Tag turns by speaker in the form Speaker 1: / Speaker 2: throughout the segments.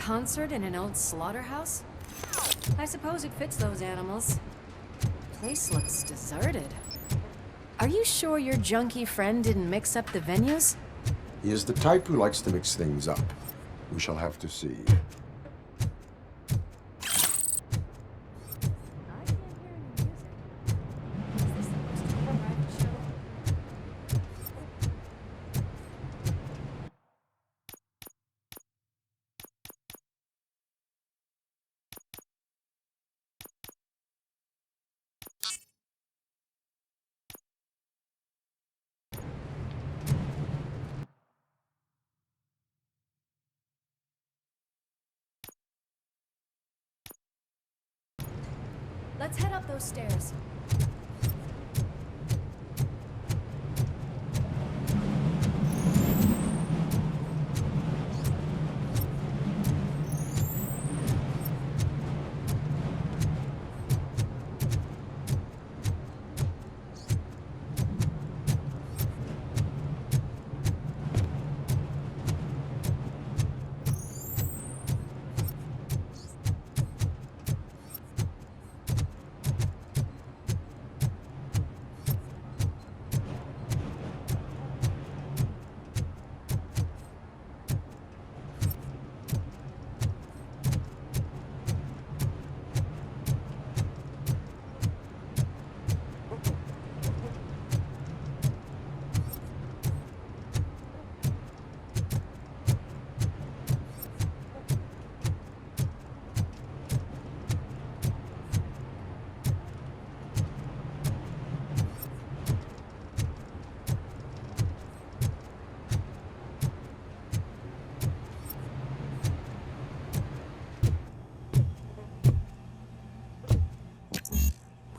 Speaker 1: concert in an old slaughterhouse? I suppose it fits those animals. Place looks deserted. Are you sure your junkie friend didn't mix up the venues?
Speaker 2: He is the type who likes to mix things up. We shall have to see.
Speaker 1: Let's head up those stairs.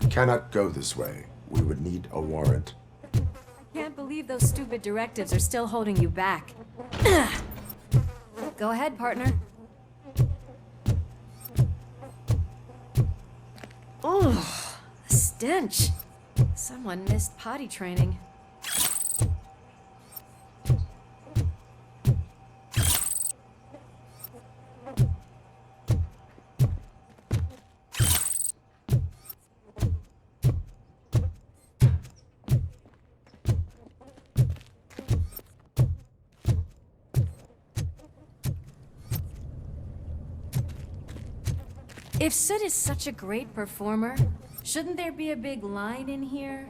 Speaker 2: Cannot go this way. We would need a warrant.
Speaker 1: I can't believe those stupid directives are still holding you back. Go ahead, partner. Oh, the stench. Someone missed potty training. If Soot is such a great performer, shouldn't there be a big line in here?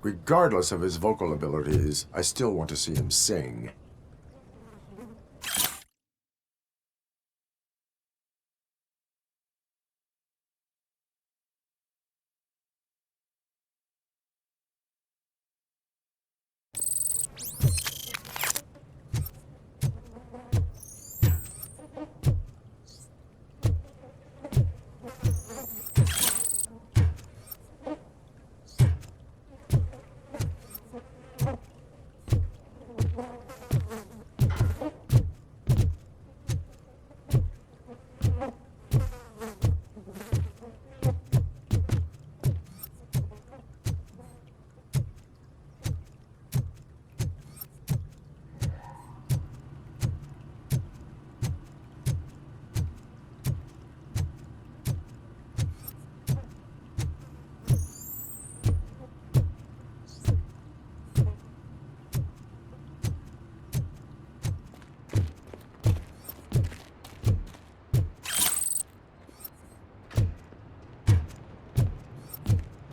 Speaker 2: Regardless of his vocal abilities, I still want to see him sing.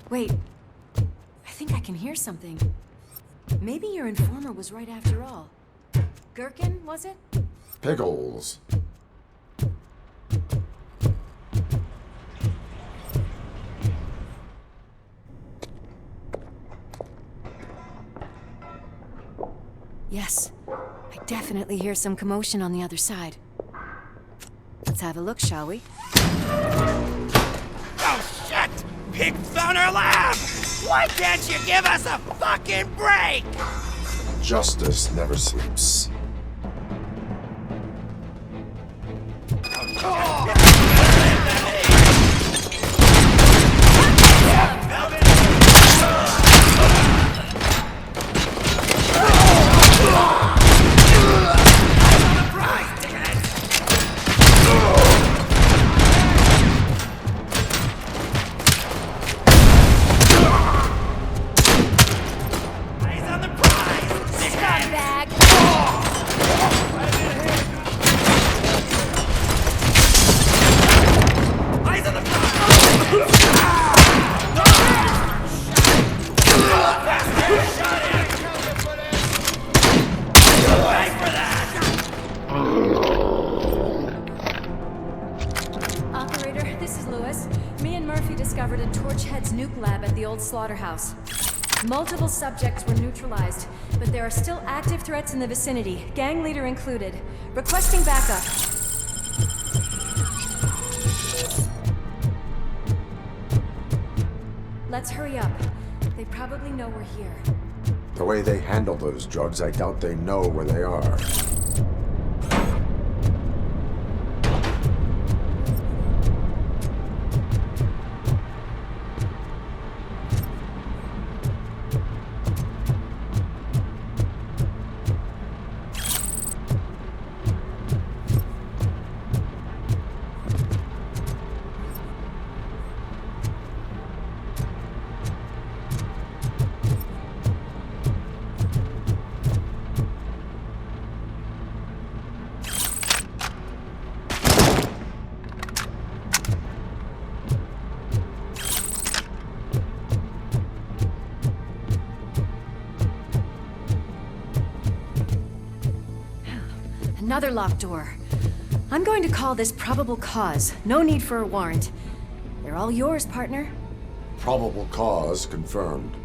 Speaker 1: Wait, I think I can hear something. Maybe your informer was right after all. Gherkin, was it?
Speaker 2: Pickles.
Speaker 1: Yes, I definitely hear some commotion on the other side. Let's have a look, shall we?
Speaker 3: Oh, shit! Pig found our lab! Why can't you give us a fucking break?
Speaker 2: Justice never sleeps.
Speaker 1: the old slaughterhouse. Multiple subjects were neutralized, but there are still active threats in the vicinity, gang leader included. Requesting backup. Let's hurry up. They probably know we're here.
Speaker 2: The way they handle those drugs, I doubt they know where they are.
Speaker 1: Another locked door. I'm going to call this probable cause. No need for a warrant. They're all yours, partner.
Speaker 2: Probable cause confirmed.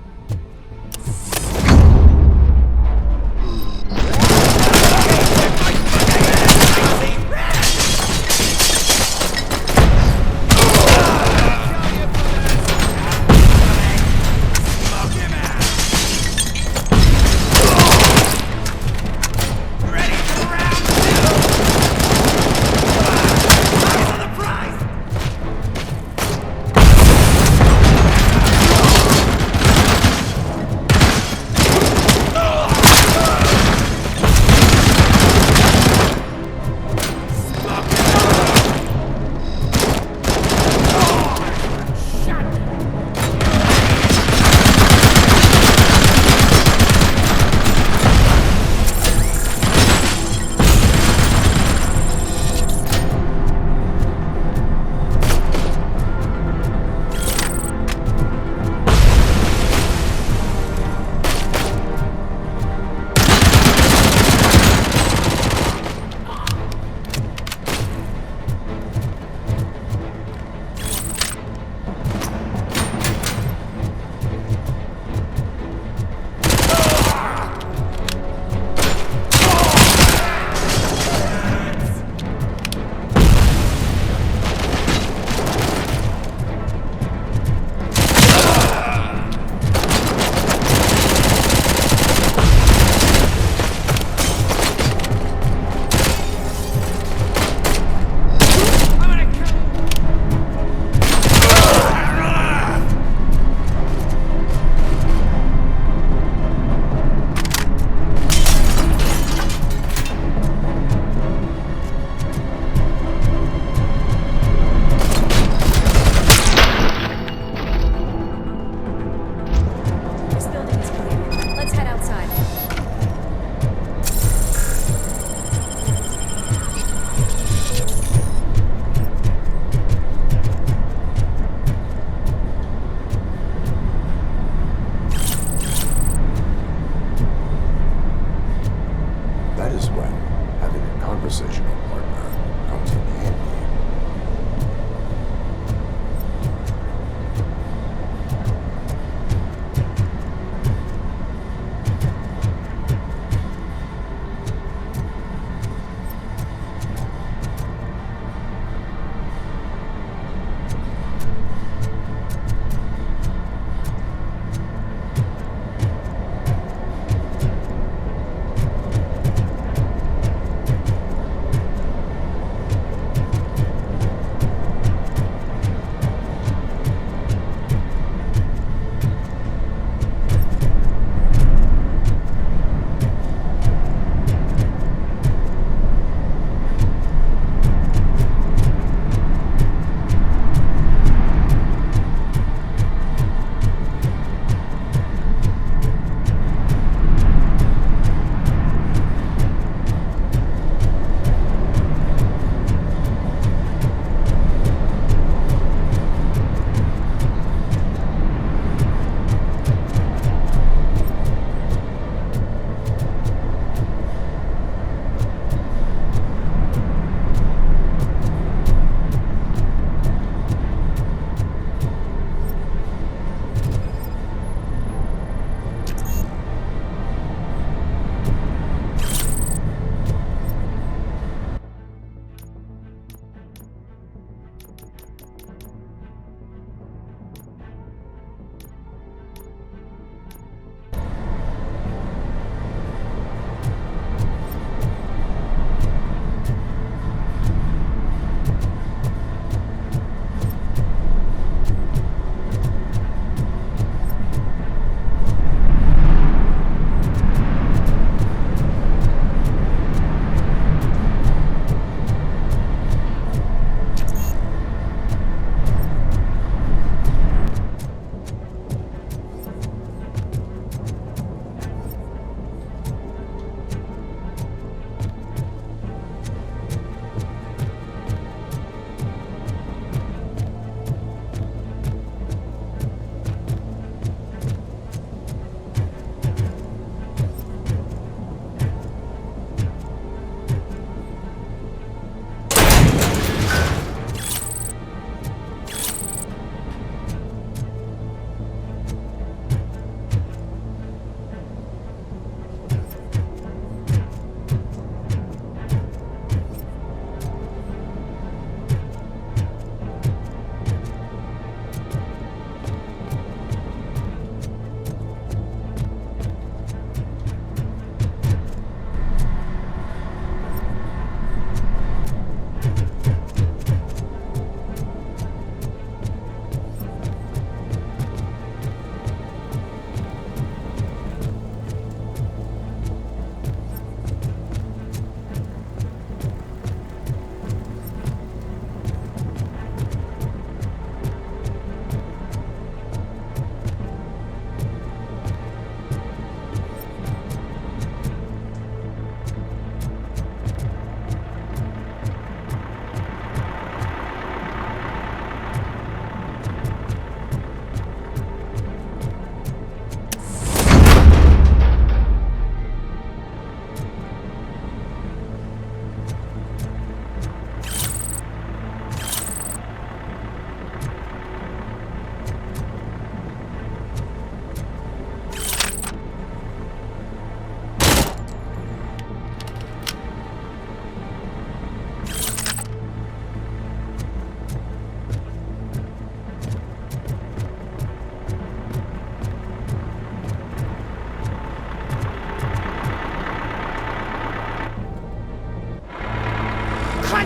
Speaker 3: You'll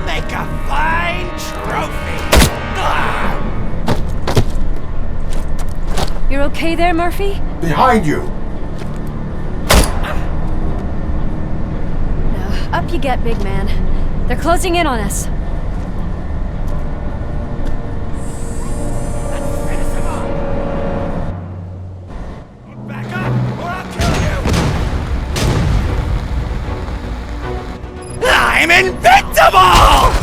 Speaker 3: make a fine trophy.
Speaker 1: You're okay there, Murphy?
Speaker 2: Behind you!
Speaker 1: No. Up you get, big man. They're closing in on us.
Speaker 3: Back up, or I'll kill you! I'm invincible!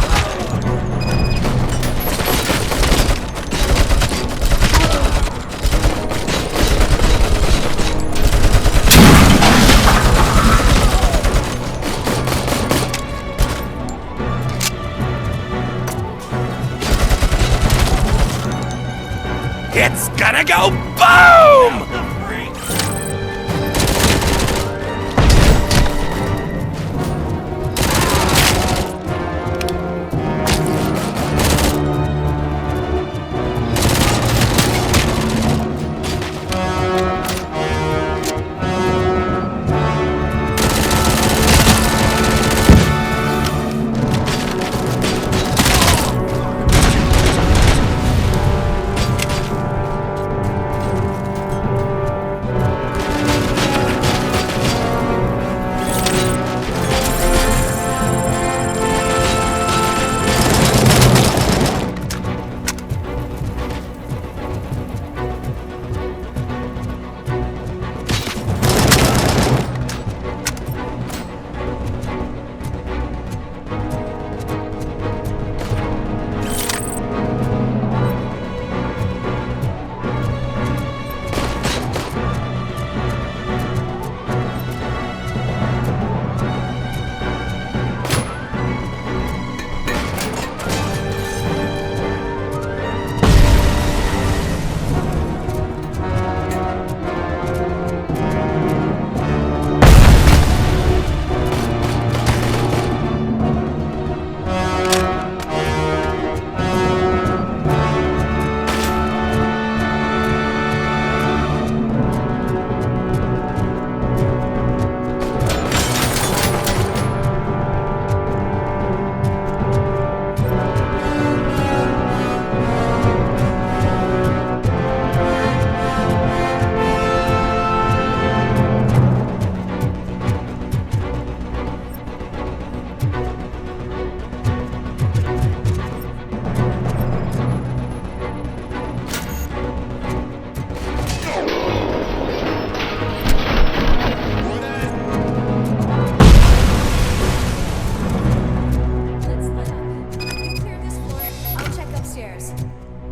Speaker 3: It's gonna go boom!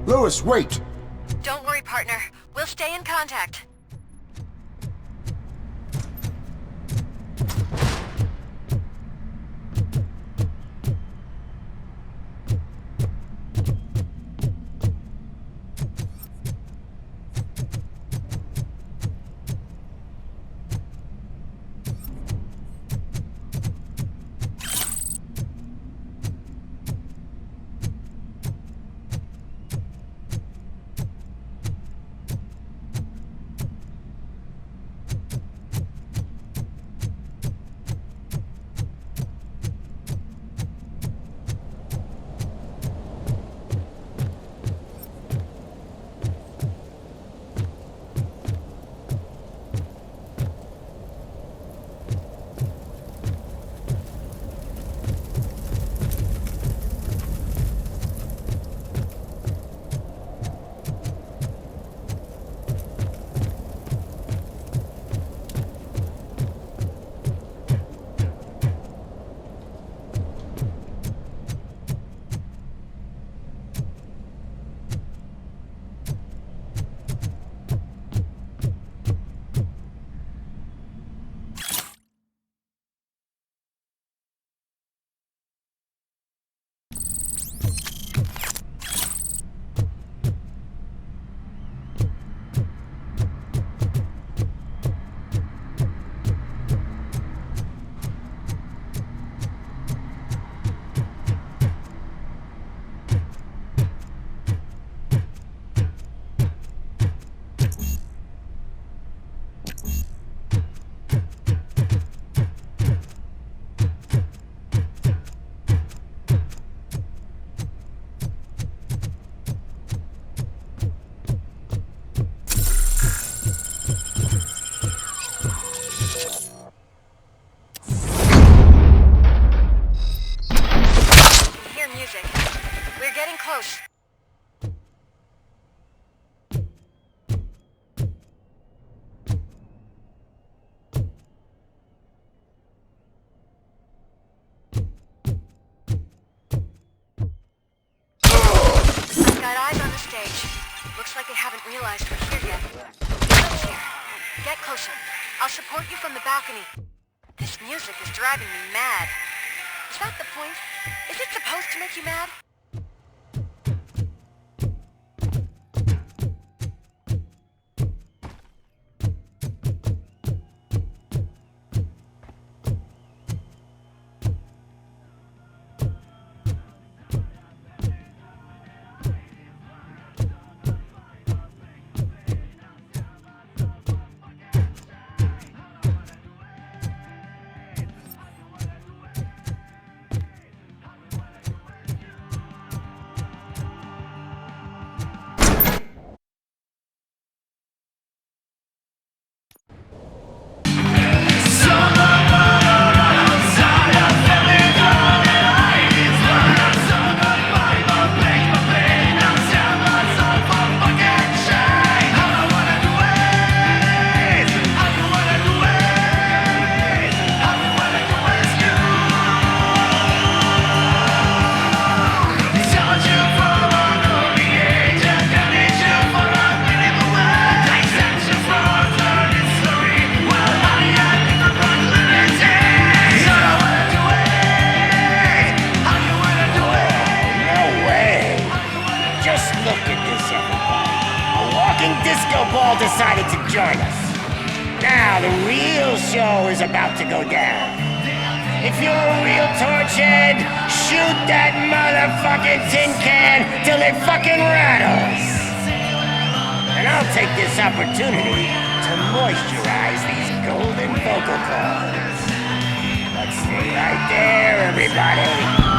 Speaker 2: Lewis, wait!
Speaker 4: Don't worry, partner. We'll stay in contact. backstage. Looks like they haven't realized we're here yet. Let's here. Get closer. I'll support you from the balcony. This music is driving me mad. Is that the point? Is it supposed to make you mad?
Speaker 5: Decided to join us. Now the real show is about to go down. If you're a real torchhead, shoot that motherfucking tin can till it fucking rattles. And I'll take this opportunity to moisturize these golden vocal cords. Let's stay right there, everybody.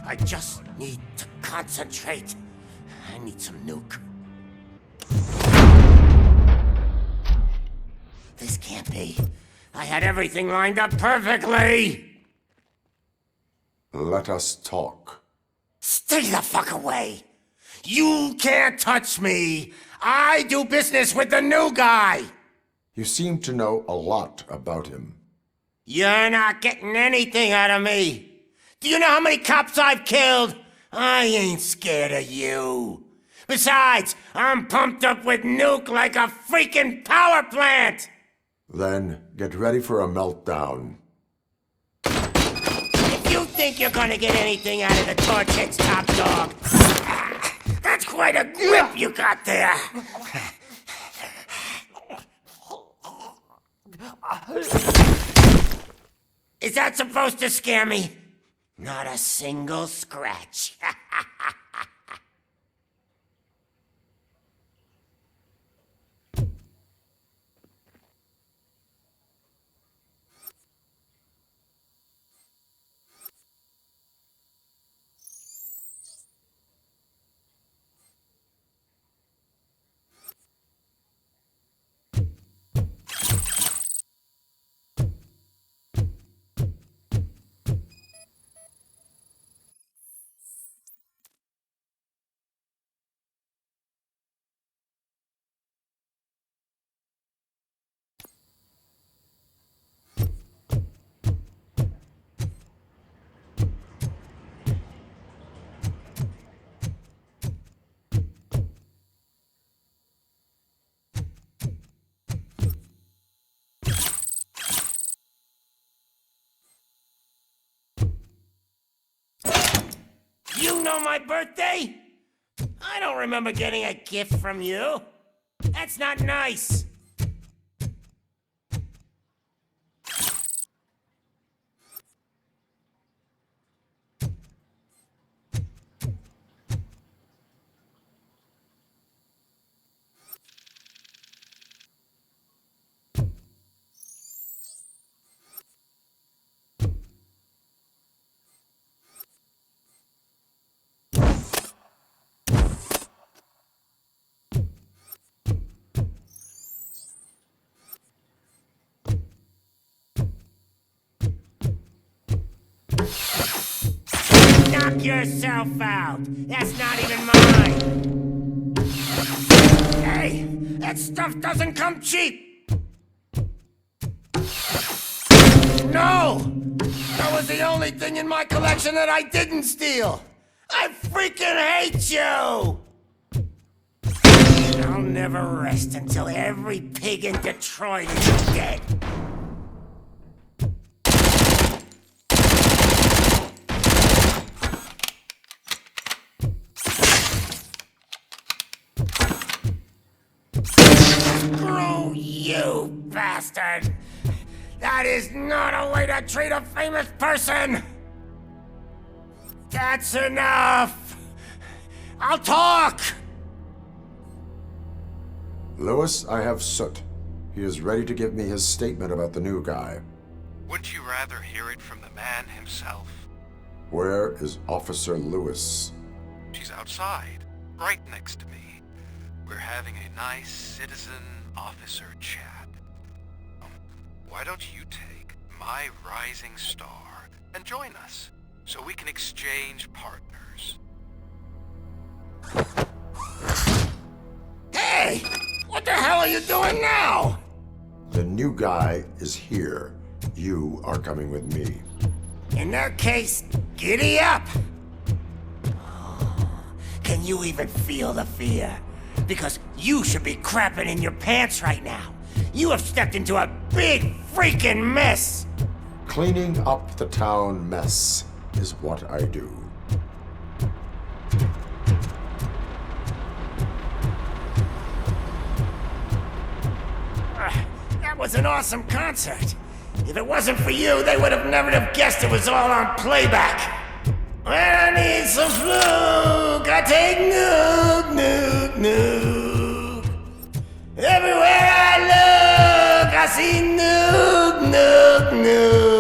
Speaker 5: I just need to concentrate. I need some nuke. This can't be. I had everything lined up perfectly!
Speaker 2: Let us talk.
Speaker 5: Stay the fuck away! You can't touch me! I do business with the new guy.
Speaker 2: You seem to know a lot about him.
Speaker 5: You're not getting anything out of me. Do you know how many cops I've killed? I ain't scared of you. Besides, I'm pumped up with nuke like a freaking power plant.
Speaker 2: Then get ready for a meltdown.
Speaker 5: If you think you're gonna get anything out of the Torchhead's top dog, that's quite a grip you got there. Is that supposed to scare me? Not a single scratch. You know my birthday? I don't remember getting a gift from you. That's not nice. Knock yourself out. That's not even mine. Hey, that stuff doesn't come cheap. No! That was the only thing in my collection that I didn't steal. I freaking hate you! I'll never rest until every pig in Detroit is dead. Screw you, bastard! That is not a way to treat a famous person! That's enough! I'll talk!
Speaker 2: Lewis, I have Soot. He is ready to give me his statement about the new guy.
Speaker 6: Wouldn't you rather hear it from the man himself?
Speaker 2: Where is Officer Lewis?
Speaker 6: She's outside, right next to me. We're having a nice citizen-officer chat. Why don't you take my rising star and join us, so we can exchange partners?
Speaker 5: Hey! What the hell are you doing now?
Speaker 2: The new guy is here. You are coming with me.
Speaker 5: In that case, giddy up! Can you even feel the fear? Because you should be crapping in your pants right now. You have stepped into a big freaking mess!
Speaker 2: Cleaning up the town mess is what I do.
Speaker 5: That was an awesome concert. If it wasn't for you, they would have never have guessed it was all on playback. When I need some fluke, I take nuke, nuke, nuke. Everywhere I look, I see nuke, nuke, nuke.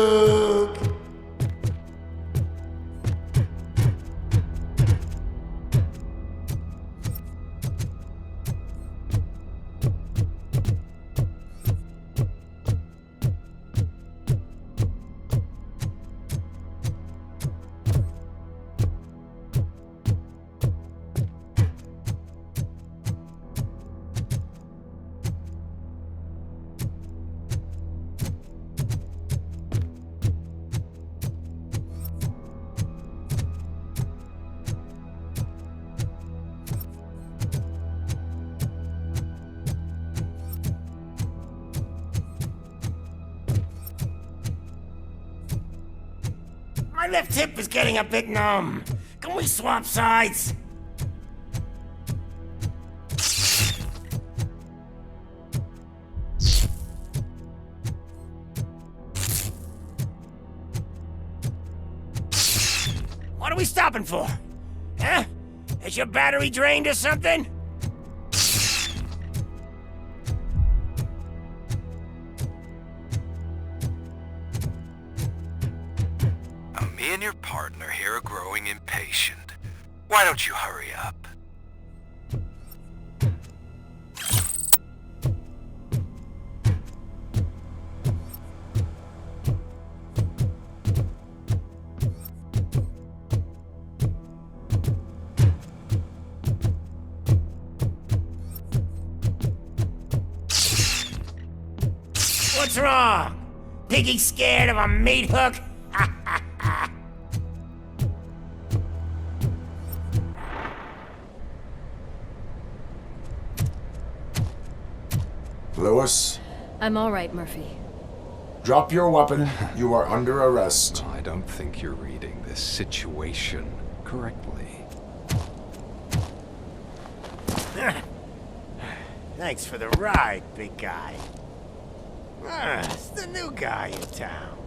Speaker 5: My left hip is getting a bit numb. Can we swap sides? What are we stopping for? Huh? Is your battery drained or something?
Speaker 6: Me and your partner here are growing impatient. Why don't you hurry up?
Speaker 5: What's wrong? Piggy scared of a meat hook?
Speaker 2: Lewis,
Speaker 1: I'm all right, Murphy.
Speaker 2: drop your weapon. You are under arrest.
Speaker 7: I don't think you're reading this situation correctly.
Speaker 5: Thanks for the ride, big guy. It's the new guy in town.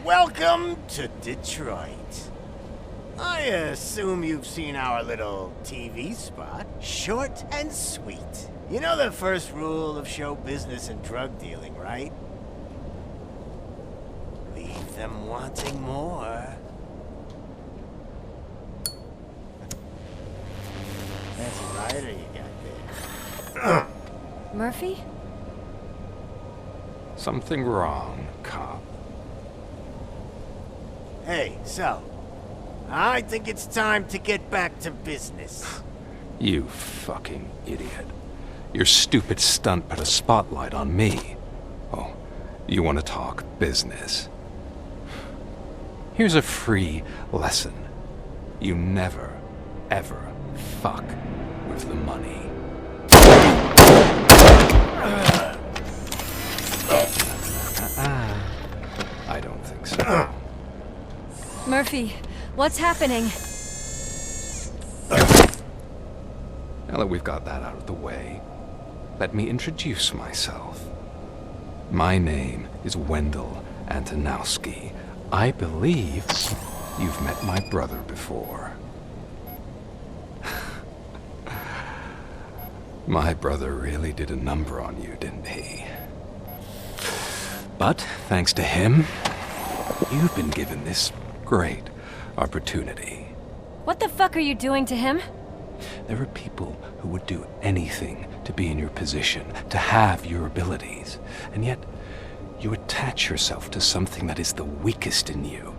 Speaker 5: Welcome to Detroit. I assume you've seen our little TV spot. Short and sweet. You know the first rule of show business and drug dealing, right? Leave them wanting more. That's a rider you got there.
Speaker 1: Murphy?
Speaker 7: Something wrong, cop.
Speaker 5: Hey, so, I think it's time to get back to business.
Speaker 7: You fucking idiot. Your stupid stunt put a spotlight on me. Oh, you want to talk business? Here's a free lesson. You never, ever fuck with the money. I don't think so.
Speaker 1: Murphy, what's happening?
Speaker 7: Now that we've got that out of the way, let me introduce myself. My name is Wendell Antonowski. I believe you've met my brother before. My brother really did a number on you, didn't he? But thanks to him, you've been given this great opportunity.
Speaker 1: What the fuck are you doing to him?
Speaker 7: There are people who would do anything to be in your position, to have your abilities, and yet you attach yourself to something that is the weakest in you,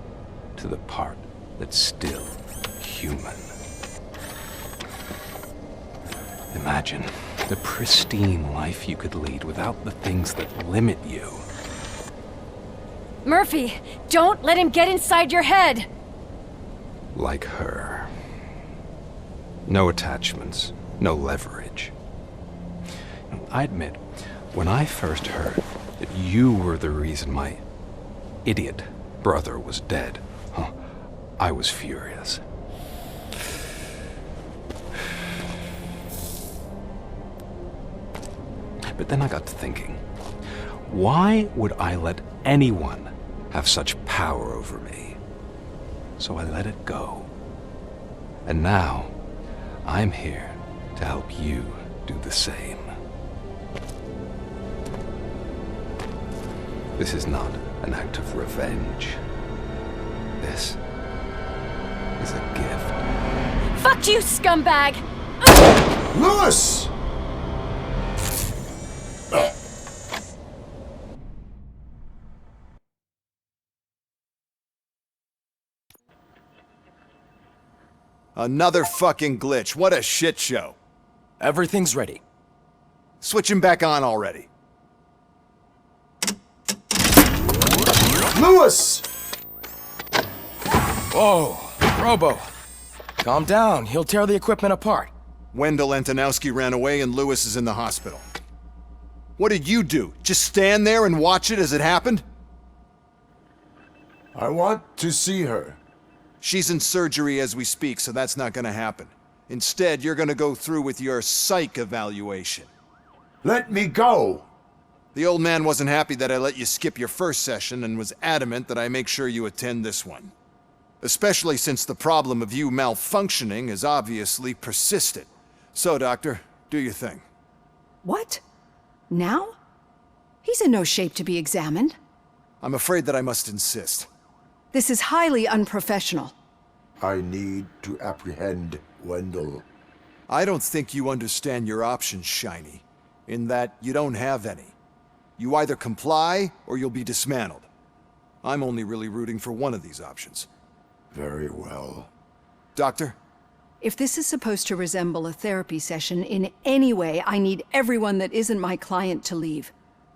Speaker 7: to the part that's still human. Imagine the pristine life you could lead without the things that limit you.
Speaker 1: Murphy, don't let him get inside your head!
Speaker 7: Like her. No attachments, no leverage. I admit, when I first heard that you were the reason my idiot brother was dead, I was furious. But then I got to thinking, why would I let anyone have such power over me? So I let it go. And now, I'm here to help you do the same. This is not an act of revenge. This is a gift.
Speaker 1: Fuck you, scumbag!
Speaker 2: Lewis!
Speaker 8: Another fucking glitch. What a shit show.
Speaker 9: Everything's ready.
Speaker 8: Switch him back on already.
Speaker 2: Lewis!
Speaker 9: Whoa, Robo. Calm down. He'll tear the equipment apart.
Speaker 8: Wendell Antonowski ran away and Lewis is in the hospital. What did you do? Just stand there and watch it as it happened?
Speaker 2: I want to see her.
Speaker 8: She's in surgery as we speak, so that's not gonna happen. Instead, you're gonna go through with your psych evaluation.
Speaker 2: Let me go!
Speaker 8: The old man wasn't happy that I let you skip your first session and was adamant that I make sure you attend this one. Especially since the problem of you malfunctioning is obviously persistent. So, Doctor, do your thing.
Speaker 10: What? Now? He's in no shape to be examined.
Speaker 8: I'm afraid that I must insist.
Speaker 10: This is highly unprofessional.
Speaker 2: I need to apprehend Wendell.
Speaker 8: I don't think you understand your options, Shiny, in that you don't have any. You either comply or you'll be dismantled. I'm only really rooting for one of these options.
Speaker 2: Very well.
Speaker 8: Doctor?
Speaker 10: If this is supposed to resemble a therapy session in any way, I need everyone that isn't my client to leave.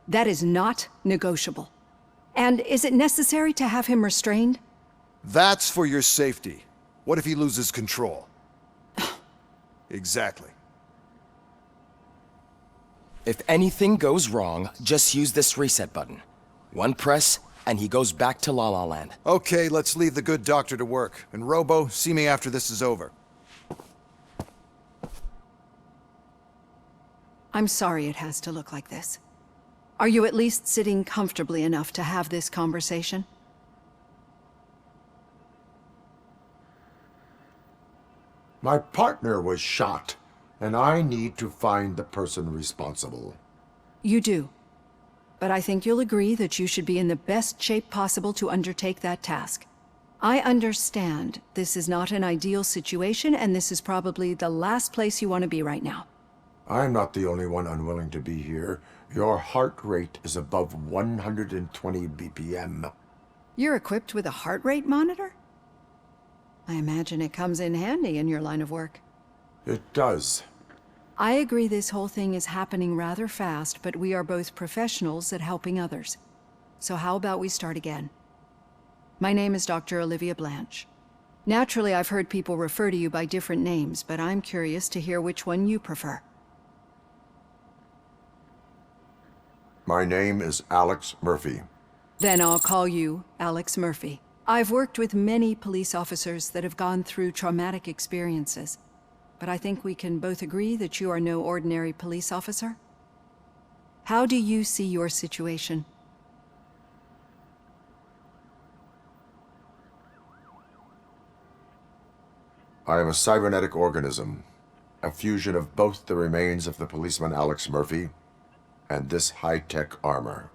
Speaker 10: That is not negotiable. And is it necessary to have him restrained?
Speaker 8: That's for your safety. What if he loses control? Exactly.
Speaker 9: If anything goes wrong, just use this reset button. One press, and he goes back to La La Land.
Speaker 8: Okay, let's leave the good doctor to work. And Robo, see me after this is over.
Speaker 10: I'm sorry it has to look like this. Are you at least sitting comfortably enough to have this conversation?
Speaker 2: My partner was shot, and I need to find the person responsible.
Speaker 10: You do. But I think you'll agree that you should be in the best shape possible to undertake that task. I understand this is not an ideal situation, and this is probably the last place you want to be right now.
Speaker 2: I'm not the only one unwilling to be here. Your heart rate is above 120 BPM.
Speaker 10: You're equipped with a heart rate monitor? I imagine it comes in handy in your line of work.
Speaker 2: It does.
Speaker 10: I agree this whole thing is happening rather fast, but we are both professionals at helping others. So how about we start again? My name is Dr. Olivia Blanche. Naturally, I've heard people refer to you by different names, but I'm curious to hear which one you prefer.
Speaker 2: My name is Alex Murphy.
Speaker 10: Then I'll call you Alex Murphy. I've worked with many police officers that have gone through traumatic experiences, but I think we can both agree that you are no ordinary police officer. How do you see your situation?
Speaker 2: I am a cybernetic organism, a fusion of both the remains of the policeman Alex Murphy and this high-tech armor.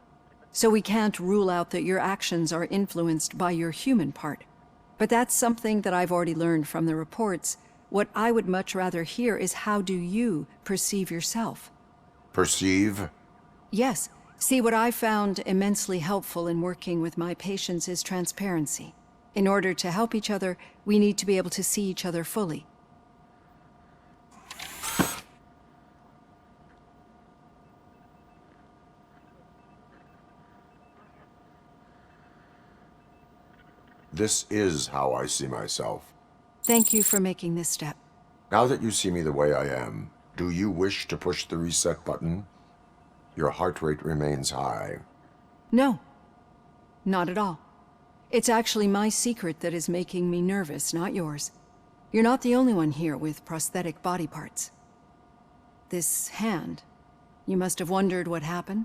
Speaker 10: So we can't rule out that your actions are influenced by your human part. But that's something that I've already learned from the reports. What I would much rather hear is how do you perceive yourself?
Speaker 2: Perceive?
Speaker 10: Yes. See, what I found immensely helpful in working with my patients is transparency. In order to help each other, we need to be able to see each other fully.
Speaker 2: This is how I see myself.
Speaker 10: Thank you for making this step.
Speaker 2: Now that you see me the way I am, do you wish to push the reset button? Your heart rate remains high.
Speaker 10: No, not at all. It's actually my secret that is making me nervous, not yours. You're not the only one here with prosthetic body parts. This hand, you must have wondered what happened.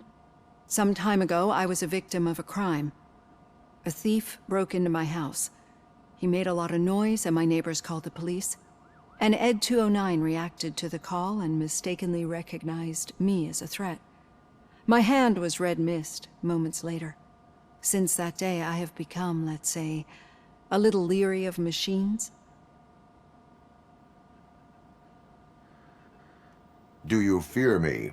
Speaker 10: Some time ago, I was a victim of a crime. A thief broke into my house. He made a lot of noise and my neighbors called the police. And Ed 209 reacted to the call and mistakenly recognized me as a threat. My hand was red mist moments later. Since that day, I have become, let's say, a little leery of machines.
Speaker 2: Do you fear me?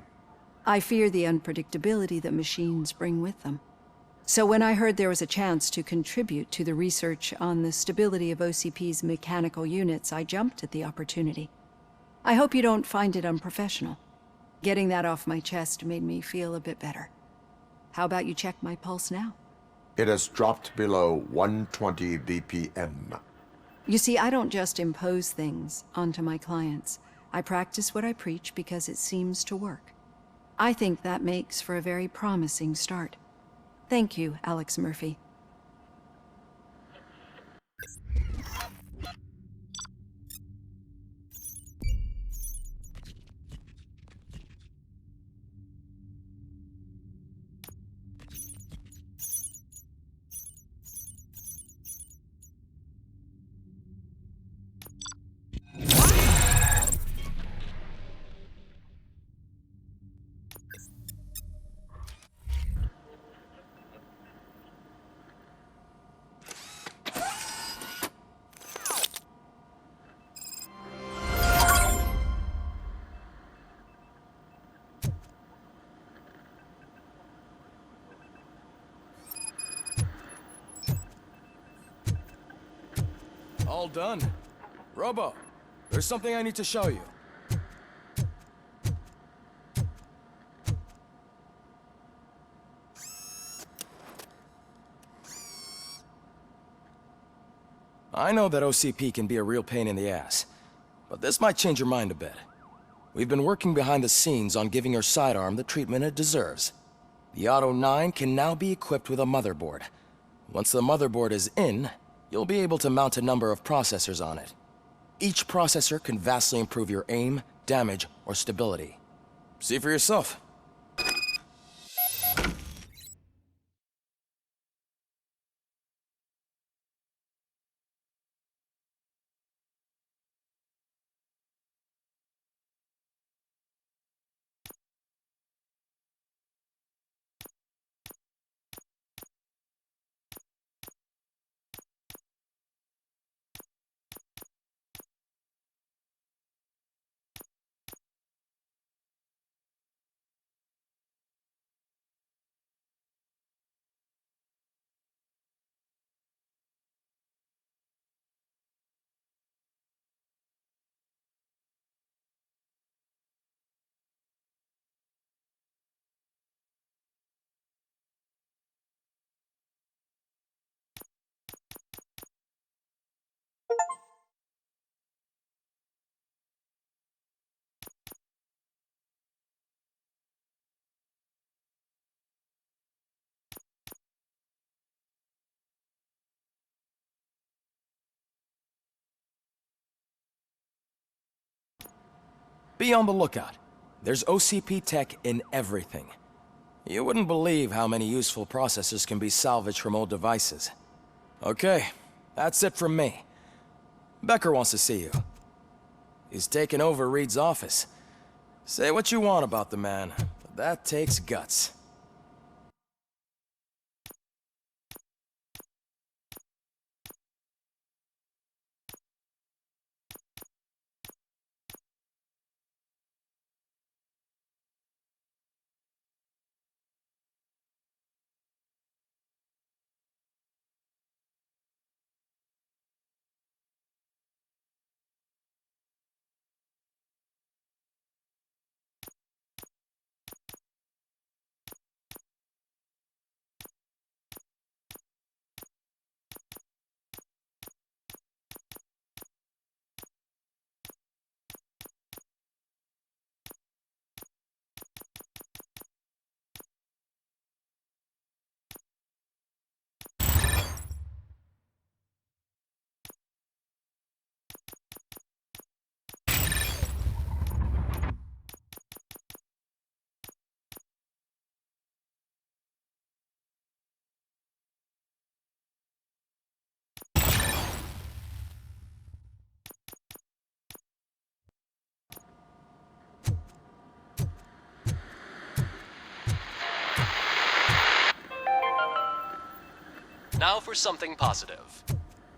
Speaker 10: I fear the unpredictability that machines bring with them. So when I heard there was a chance to contribute to the research on the stability of OCP's mechanical units, I jumped at the opportunity. I hope you don't find it unprofessional. Getting that off my chest made me feel a bit better. How about you check my pulse now?
Speaker 2: It has dropped below 120 BPM.
Speaker 10: You see, I don't just impose things onto my clients. I practice what I preach because it seems to work. I think that makes for a very promising start. Thank you, Alex Murphy.
Speaker 9: All done. Robo, there's something I need to show you. I know that OCP can be a real pain in the ass, but this might change your mind a bit. We've been working behind the scenes on giving your sidearm the treatment it deserves. The Auto 9 can now be equipped with a motherboard. Once the motherboard is in, you'll be able to mount a number of processors on it. Each processor can vastly improve your aim, damage, or stability. See for yourself. Be on the lookout. There's OCP tech in everything. You wouldn't believe how many useful processors can be salvaged from old devices. Okay, that's it from me. Becker wants to see you. He's taken over Reed's office. Say what you want about the man, but that takes guts.
Speaker 11: Now for something positive.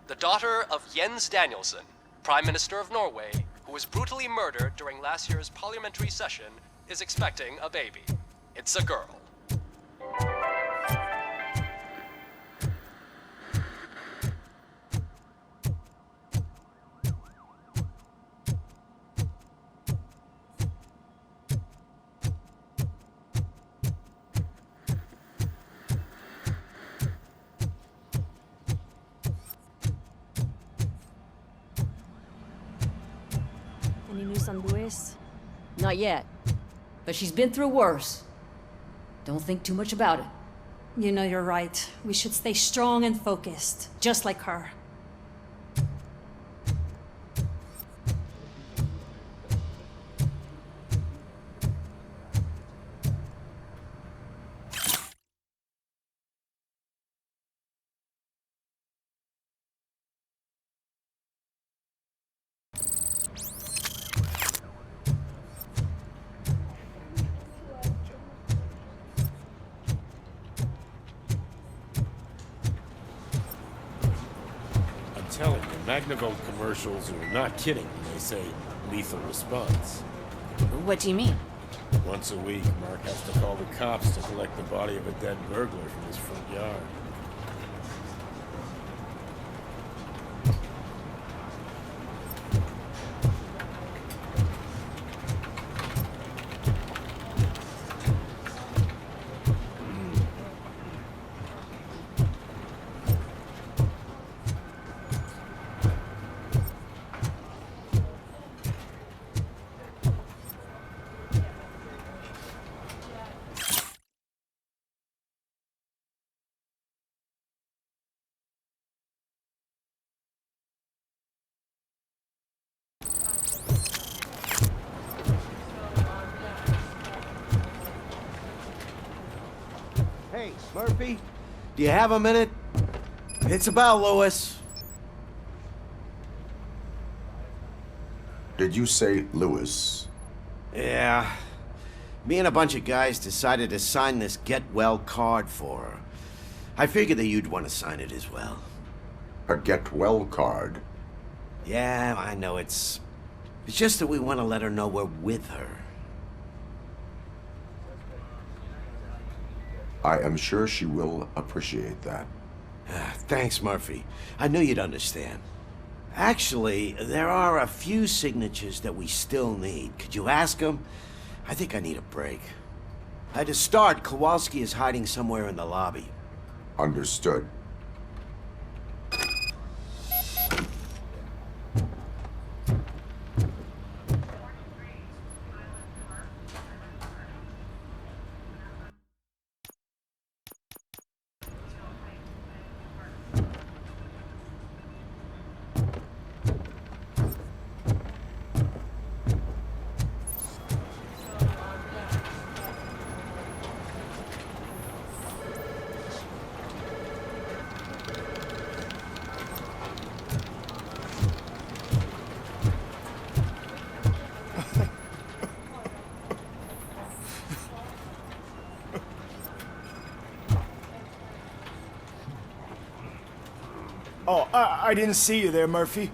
Speaker 11: The daughter of Jens Danielson, Prime Minister of Norway, who was brutally murdered during last year's parliamentary session, is expecting a baby. It's a girl.
Speaker 12: Any news on Luis? Not yet. But she's been through worse. Don't think too much about it.
Speaker 13: You know you're right. We should stay strong and focused, just like her.
Speaker 14: Telling you, Magnavolt commercials are not kidding when they say lethal response.
Speaker 1: What do you mean?
Speaker 14: Once a week, Mark has to call the cops to collect the body of a dead burglar from his front yard.
Speaker 3: Hey, Murphy, do you have a minute? It's about Lewis.
Speaker 2: Did you say Lewis?
Speaker 3: Yeah. Me and a bunch of guys decided to sign this get well card for her. I figured that you'd want to sign it as well.
Speaker 2: A get well card?
Speaker 3: Yeah, I know it's just that we want to let her know we're with her.
Speaker 2: I am sure she will appreciate that.
Speaker 3: Thanks, Murphy. I knew you'd understand. Actually, there are a few signatures that we still need. Could you ask them? I think I need a break. To start, Kowalski is hiding somewhere in the lobby.
Speaker 2: Understood.
Speaker 15: Oh, I didn't see you there, Murphy.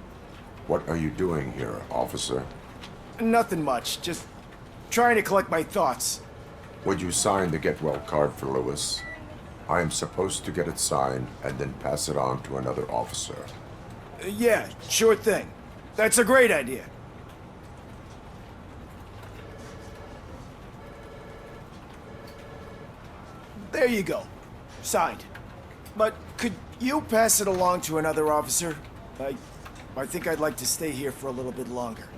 Speaker 2: What are you doing here, officer?
Speaker 15: Nothing much, just trying to collect my thoughts.
Speaker 2: Would you sign the get well card for Lewis? I am supposed to get it signed and then pass it on to another officer.
Speaker 15: Yeah, sure thing. That's a great idea. There you go. Signed. But could you pass it along to another officer? I think I'd like to stay here for a little bit longer.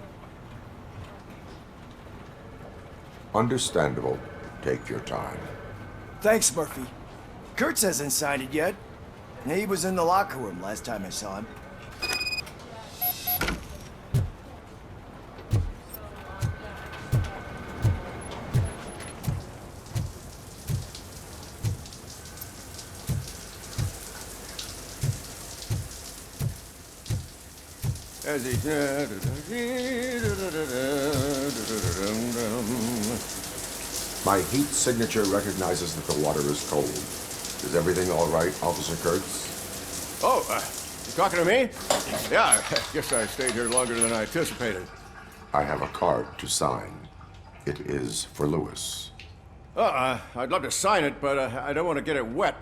Speaker 2: Understandable. Take your time.
Speaker 15: Thanks, Murphy. Kurtz hasn't signed it yet. He was in the locker room last time I saw him.
Speaker 2: My heat signature recognizes that the water is cold. Is everything all right, Officer Kurtz?
Speaker 16: Oh, you talking to me? Yeah, I guess I stayed here longer than I anticipated.
Speaker 2: I have a card to sign. It is for Lewis.
Speaker 16: I'd love to sign it, but I don't want to get it wet.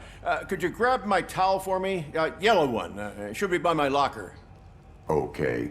Speaker 16: Could you grab my towel for me? Yellow one. It should be by my locker.
Speaker 2: Okay.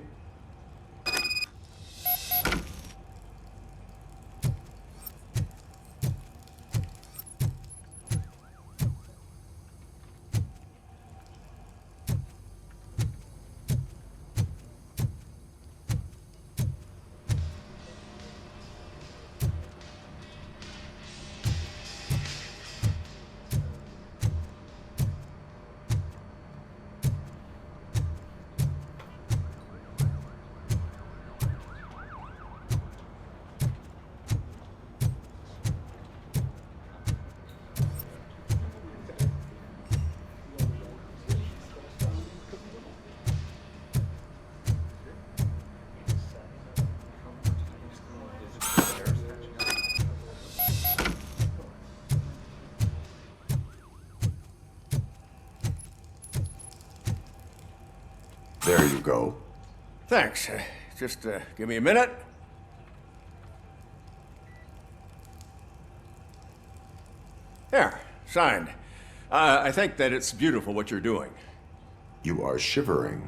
Speaker 2: There you go.
Speaker 16: Thanks. Just give me a minute. There, signed. I think that it's beautiful what you're doing.
Speaker 2: You are shivering.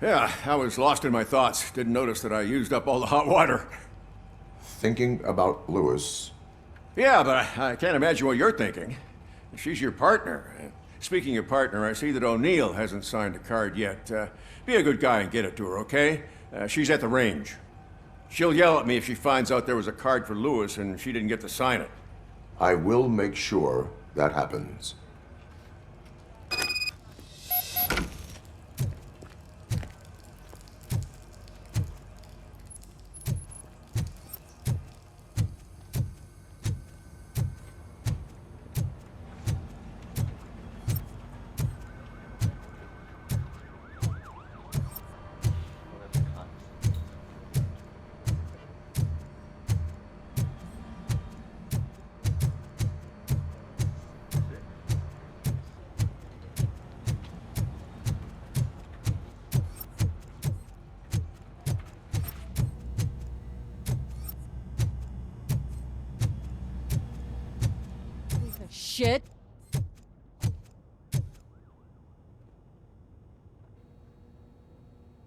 Speaker 16: Yeah, I was lost in my thoughts. Didn't notice that I used up all the hot water.
Speaker 2: Thinking about Lewis.
Speaker 16: Yeah, but I can't imagine what you're thinking. She's your partner. Speaking of partner, I see that O'Neill hasn't signed a card yet. Be a good guy and get it to her, okay? She's at the range. She'll yell at me if she finds out there was a card for Lewis and she didn't get to sign it.
Speaker 2: I will make sure that happens.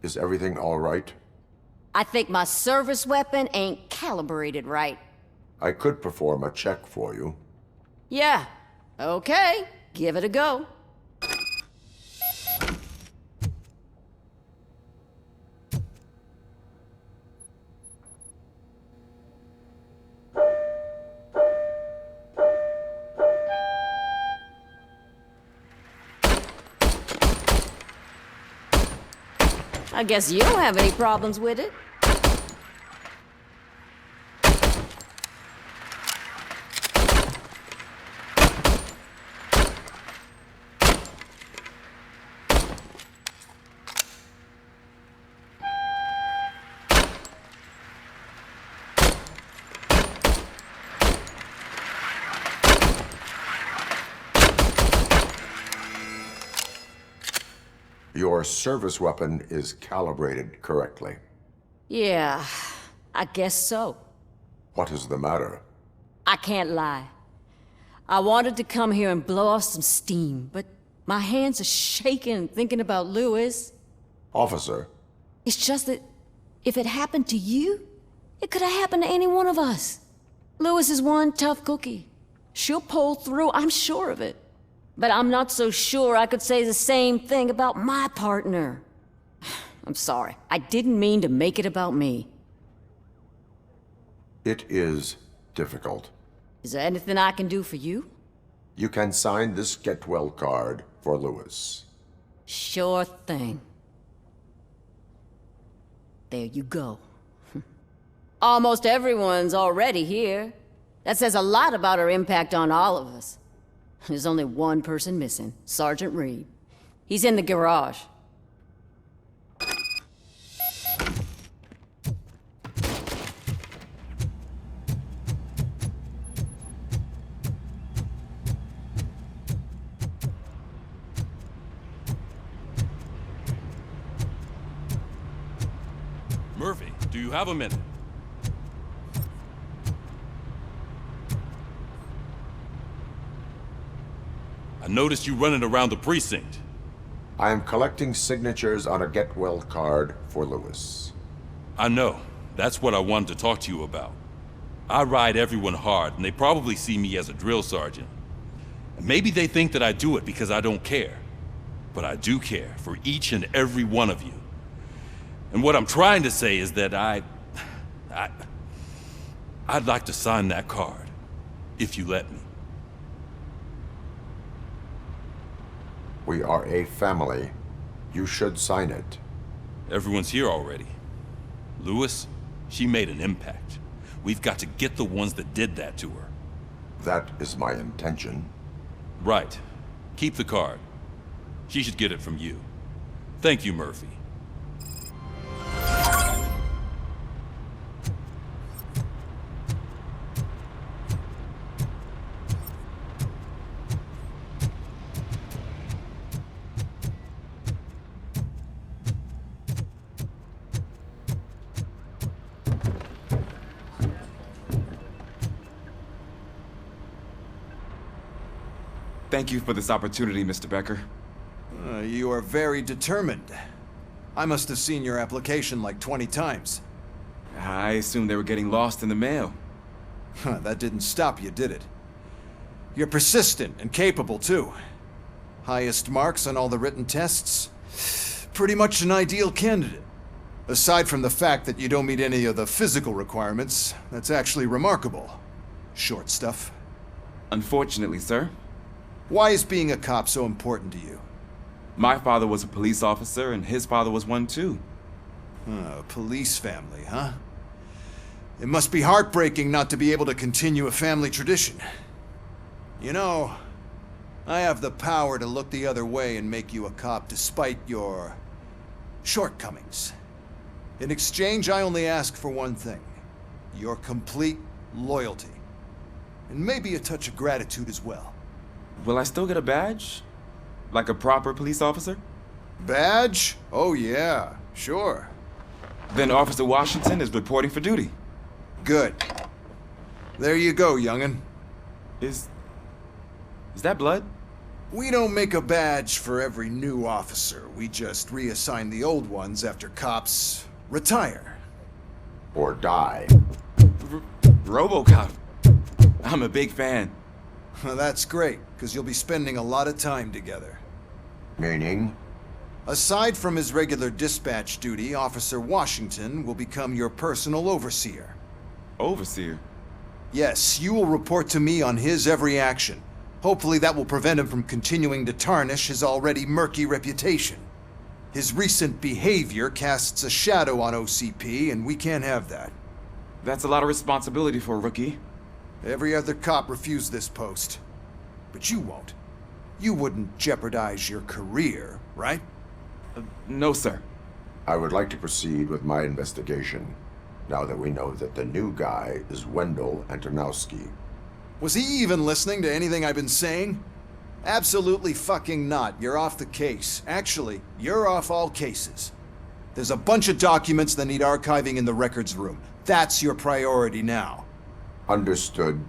Speaker 2: Is everything all right?
Speaker 12: I think my service weapon ain't calibrated right.
Speaker 2: I could perform a check for you.
Speaker 12: Yeah, okay, give it a go. I guess you don't have any problems with it.
Speaker 2: Your service weapon is calibrated correctly.
Speaker 12: Yeah, I guess so.
Speaker 2: What is the matter?
Speaker 12: I can't lie. I wanted to come here and blow off some steam, but my hands are shaking thinking about Lewis.
Speaker 2: Officer.
Speaker 12: It's just that if it happened to you, it could have happened to any one of us. Lewis is one tough cookie. She'll pull through, I'm sure of it. But I'm not so sure I could say the same thing about my partner. I'm sorry. I didn't mean to make it about me.
Speaker 2: It is difficult.
Speaker 12: Is there anything I can do for you?
Speaker 2: You can sign this get well card for Lewis.
Speaker 12: Sure thing. There you go. Almost everyone's already here. That says a lot about her impact on all of us. There's only one person missing, Sergeant Reed. He's in the garage.
Speaker 17: Murphy, do you have a minute? I noticed you running around the precinct.
Speaker 2: I am collecting signatures on a get well card for Lewis.
Speaker 17: I know. That's what I wanted to talk to you about. I ride everyone hard, and they probably see me as a drill sergeant. And maybe they think that I do it because I don't care. But I do care for each and every one of you. And what I'm trying to say is that I'd like to sign that card, if you let me.
Speaker 2: We are a family. You should sign it.
Speaker 17: Everyone's here already. Lewis, she made an impact. We've got to get the ones that did that to her.
Speaker 2: That is my intention.
Speaker 17: Right. Keep the card. She should get it from you. Thank you, Murphy.
Speaker 18: Thank you for this opportunity, Mr. Becker.
Speaker 8: You are very determined. I must have seen your application like 20 times.
Speaker 18: I assumed they were getting lost in the mail.
Speaker 8: That didn't stop you, did it? You're persistent and capable, too. Highest marks on all the written tests. Pretty much an ideal candidate. Aside from the fact that you don't meet any of the physical requirements, that's actually remarkable. Short stuff.
Speaker 18: Unfortunately, sir.
Speaker 8: Why is being a cop so important to you?
Speaker 18: My father was a police officer, and his father was one too.
Speaker 8: A police family, huh? It must be heartbreaking not to be able to continue a family tradition. You know, I have the power to look the other way and make you a cop despite your shortcomings. In exchange, I only ask for one thing. Your complete loyalty. And maybe a touch of gratitude as well.
Speaker 18: Will I still get a badge? Like a proper police officer?
Speaker 8: Badge? Oh yeah, sure.
Speaker 18: Then Officer Washington is reporting for duty.
Speaker 8: Good. There you go, young'un.
Speaker 18: Is that blood?
Speaker 8: We don't make a badge for every new officer. We just reassign the old ones after cops retire.
Speaker 2: Or die.
Speaker 18: RoboCop. I'm a big fan.
Speaker 8: That's great, because you'll be spending a lot of time together.
Speaker 2: Meaning?
Speaker 8: Aside from his regular dispatch duty, Officer Washington will become your personal overseer.
Speaker 18: Overseer?
Speaker 8: Yes, you will report to me on his every action. Hopefully that will prevent him from continuing to tarnish his already murky reputation. His recent behavior casts a shadow on OCP, and we can't have that.
Speaker 18: That's a lot of responsibility for a rookie.
Speaker 8: Every other cop refused this post. But you won't. You wouldn't jeopardize your career, right?
Speaker 18: No, sir.
Speaker 2: I would like to proceed with my investigation, now that we know that the new guy is Wendell Antonowski.
Speaker 8: Was he even listening to anything I've been saying? Absolutely fucking not. You're off the case. Actually, you're off all cases. There's a bunch of documents that need archiving in the records room. That's your priority now.
Speaker 2: Understood.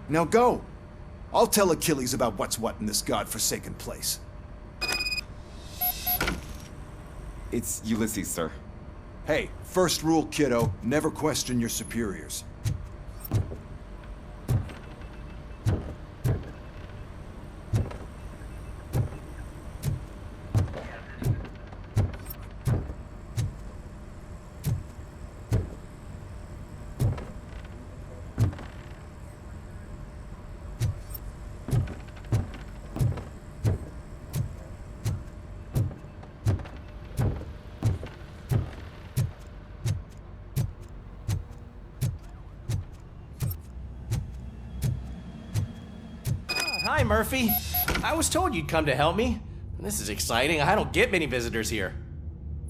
Speaker 8: Now go. I'll tell Achilles about what's what in this godforsaken place.
Speaker 18: It's Ulysses, sir.
Speaker 8: Hey, first rule, kiddo, never question your superiors.
Speaker 19: Hi, Murphy. I was told you'd come to help me. This is exciting. I don't get many visitors here.